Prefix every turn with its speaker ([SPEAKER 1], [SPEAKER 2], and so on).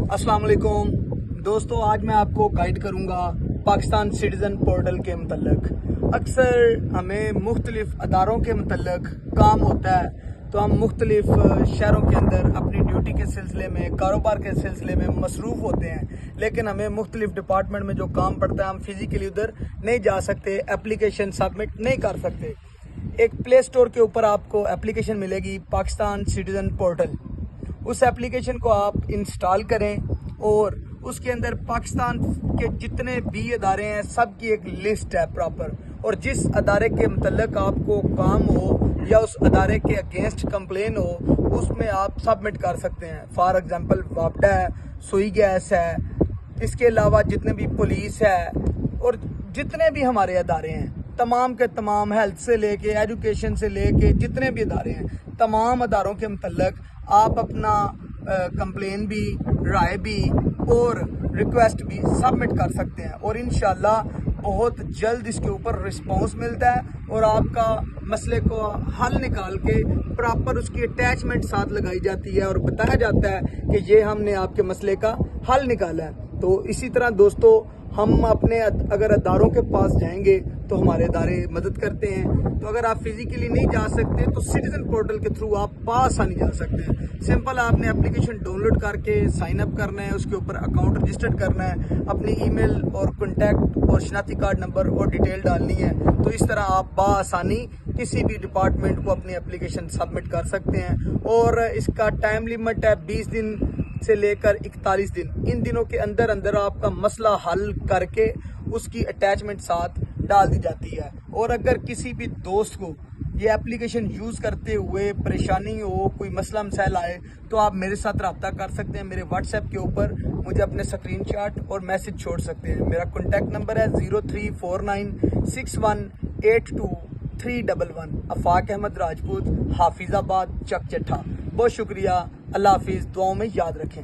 [SPEAKER 1] अस्सलाम वालेकुम दोस्तों, आज मैं आपको गाइड करूंगा पाकिस्तान सिटीज़न पोर्टल के मतलब। अक्सर हमें मुख्तलिफ अदारों के मतलब काम होता है, तो हम मुख्तलिफ शहरों के अंदर अपनी ड्यूटी के सिलसिले में, कारोबार के सिलसिले में मसरूफ़ होते हैं, लेकिन हमें मुख्तलिफ डिपार्टमेंट में जो काम पड़ता है हम फिज़िकली उधर नहीं जा सकते, एप्लीकेशन सबमिट नहीं कर सकते। एक प्ले स्टोर के ऊपर आपको एप्लीकेशन मिलेगी पाकिस्तान सिटीज़न पोर्टल। उस एप्लीकेशन को आप इंस्टॉल करें और उसके अंदर पाकिस्तान के जितने भी अदारे हैं सब की एक लिस्ट है प्रॉपर, और जिस अदारे के मतलब आपको काम हो या उस अदारे के अगेंस्ट कंप्लेन हो उसमें आप सबमिट कर सकते हैं। फॉर एग्जांपल वापडा है, सुई गैस है, इसके अलावा जितने भी पुलिस है और जितने भी हमारे अदारे हैं, तमाम के तमाम, हेल्थ से लेके एजुकेशन से लेके जितने भी अदारे हैं, तमाम अदारों के मतलब आप अपना कंप्लेन भी, राय भी और रिक्वेस्ट भी सबमिट कर सकते हैं, और इंशाल्लाह बहुत जल्द इसके ऊपर रिस्पांस मिलता है और आपका मसले को हल निकाल के प्रॉपर उसकी अटैचमेंट साथ लगाई जाती है और बताया जाता है कि ये हमने आपके मसले का हल निकाला है। तो इसी तरह दोस्तों, हम अपने अगर अदारों के पास जाएंगे तो हमारे अदारे मदद करते हैं। तो अगर आप फिजिकली नहीं जा सकते तो सिटीजन पोर्टल के थ्रू आप पासानी जा सकते हैं। सिंपल आपने एप्लीकेशन डाउनलोड करके साइन अप करना है, उसके ऊपर अकाउंट रजिस्टर्ड करना है, अपनी ईमेल और कॉन्टैक्ट और शनाख्ती कार्ड नंबर और डिटेल डालनी है। तो इस तरह आप बासानी किसी भी डिपार्टमेंट को अपनी एप्लीकेशन सबमिट कर सकते हैं, और इसका टाइम लिमिट है 20 दिन से लेकर 41 दिन। इन दिनों के अंदर अंदर आपका मसला हल करके उसकी अटैचमेंट साथ डाल दी जाती है। और अगर किसी भी दोस्त को ये एप्लीकेशन यूज़ करते हुए परेशानी हो, कोई मसला मसाइल आए, तो आप मेरे साथ रब्ता कर सकते हैं। मेरे व्हाट्सएप के ऊपर मुझे अपने स्क्रीनशॉट और मैसेज छोड़ सकते हैं। मेरा कॉन्टैक्ट नंबर है 034961823111। अफाक अहमद राजपूत, हाफिजाबाद, चक चट्ठा। बहुत शुक्रिया। अल्लाह हाफिज़। दुआओं में याद रखें।